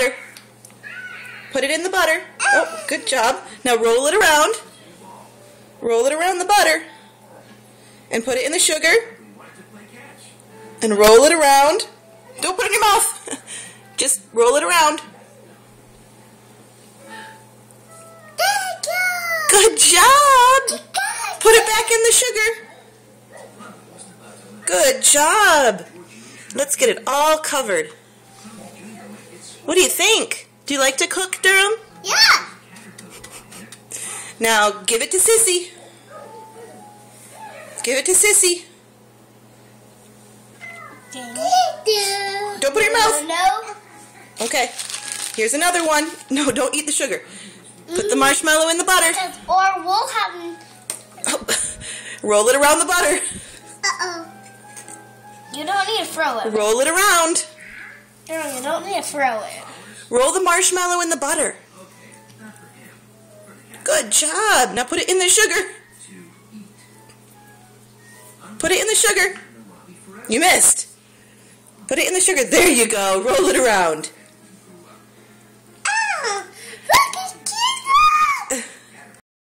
butter. Put it in the butter. Oh, good job. Now roll it around. Roll it around the butter. And put it in the sugar. And roll it around. Don't put it in your mouth. Just roll it around. Good job. Put it back in the sugar. Good job. Let's get it all covered. What do you think? Do you like to cook, Durham? Yeah. Now give it to Sissy. Give it to Sissy. Don't put it in your mouth. No. Okay. Here's another one. No, don't eat the sugar. Put the marshmallow in the butter. Or we'll have... Roll it around the butter. Uh-oh. You don't need to throw it. Roll it around. You don't need to throw it. Roll the marshmallow in the butter. Good job. Now put it in the sugar. Put it in the sugar. You missed. Put it in the sugar. There you go. Roll it around.